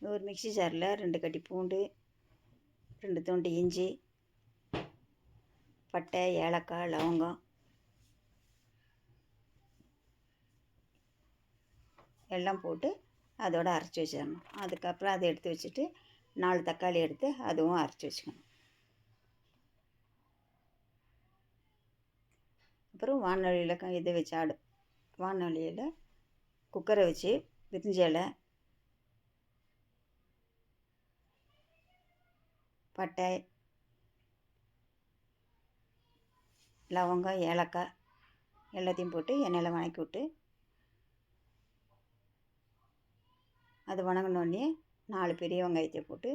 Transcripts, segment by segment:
ஒரு மிக்ஸி ஜாரில் 2 கட்டி பூண்டு, 2 துண்டு இஞ்சி, பட்டை, ஏலக்காய், லவங்கம் எல்லாம் போட்டு அதோடு அரைச்சி வச்சிடணும். அதுக்கப்புறம் அதை எடுத்து வச்சுட்டு 4 தக்காளி எடுத்து அதுவும் அரைச்சி வச்சுக்கணும். அப்புறம் வானொலியில் இதை வச்சு வானொலியில் குக்கரை வச்சு பிரிஞ்சி இலை, பட்டை, லவங்கம், ஏலக்காய் எல்லாத்தையும் போட்டு எண்ணெயில் வதக்கி விட்டு அது வணங்கினோடனே 4 பெரிய வெங்காயத்தை போட்டு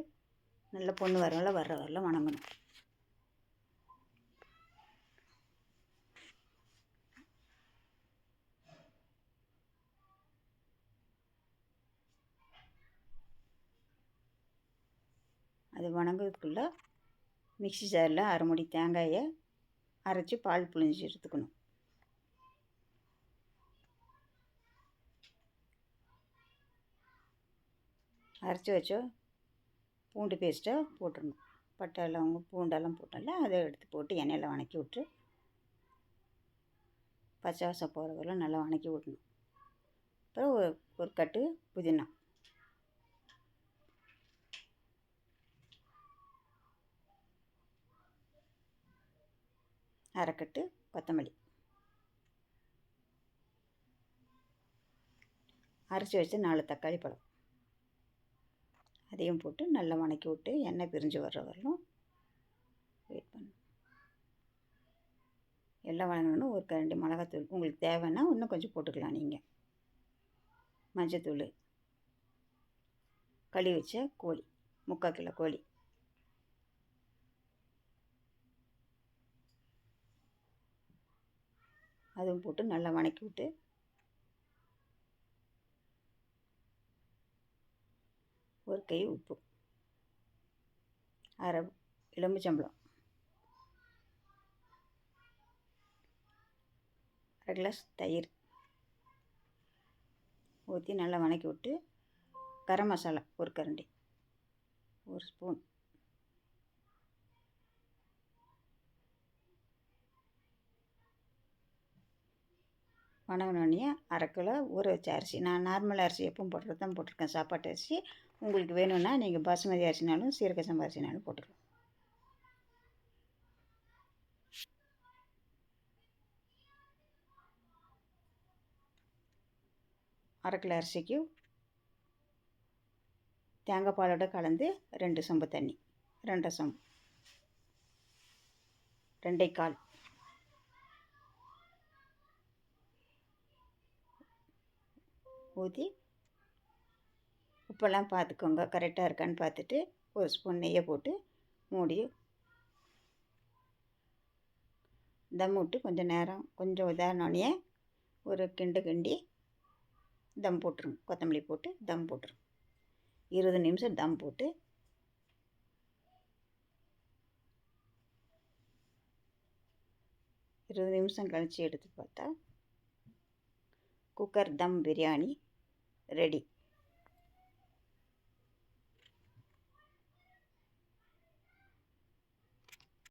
நல்லா பொண்ணு வர்ற வரலாம் வணங்கணும். அது வணங்குறதுக்குள்ளே மிக்ஸி ஜாரில் அரை மூடி தேங்காயை அரைச்சி பால் புழிஞ்சு எடுத்துக்கணும். அரைச்சி வச்சோ பூண்டு பேஸ்ட்டை போட்டுடணும். பட்டை, லவங்கம், பூண்டெல்லாம் போட்டோம்ல, அதை எடுத்து போட்டு எண்ணெயில் வதக்கி விட்டு பச்சை வாசம் போகிற வரலாம் நல்லா வதக்கி விடணும். அப்புறம் ஒரு கட்டு புதினா, அரைக்கட்டு கொத்தமல்லி, அரைச்சி வச்சு 4 தக்காளி பழம் அதையும் போட்டு நல்லா வதக்கி விட்டு எண்ணெய் பிரிஞ்சு வர்ற வரலும் வெயிட் பண்ணணும். எல்லாம் வதங்கணுன்னு ஒரு கரண்டி மிளகாத்தூள், உங்களுக்கு தேவைன்னா இன்னும் கொஞ்சம் போட்டுக்கலாம். நீங்கள் மஞ்சத்தூள், கழுவி வச்ச கோழி 3/4 கிலோ கோழி, அதுவும் போட்டு நல்லா வதக்கி விட்டு ஒரு கை உப்பு, அரை எலுமிச்சம்பழம், 1/2 கிளாஸ் தயிர் ஊற்றி நல்லா வதக்கி விட்டு கரம் மசாலா ஒரு கரண்டி, 1 ஸ்பூன், வதங்கினோடனே 1/2 கிலோ ஊற வச்ச அரிசி, நான் நார்மல் அரிசி எப்பவும் போட்டுறது தான் போட்டிருக்கேன், சாப்பாட்டு அரிசி. உங்களுக்கு வேணும்னா நீங்கள் பாசுமதி அரிசினாலும் சீரக சம்பா அரிசினாலும் போட்டுக்கலாம். அரை கிலோ அரிசிக்கு தேங்காய் பாலோடு கலந்து 2 சொம்பு தண்ணி, 2 சொம்பு, 2 1/4 ஊற்றி உப்பெல்லாம் பார்த்துக்கோங்க, கரெக்டாக இருக்கான்னு பார்த்துட்டு 1 ஸ்பூன் நெய்யை போட்டு மூடி தம் விட்டு கொஞ்சம் நேரம் கொஞ்சம் இதானோடனே ஒரு கிண்டி தம் போட்டுருங்க. கொத்தமல்லி போட்டு தம் போட்டுருங்க. 20 நிமிஷம் தம் போட்டு 20 நிமிஷம் கழித்து எடுத்து பார்த்தா குக்கர் தம் பிரியாணி ரெடி.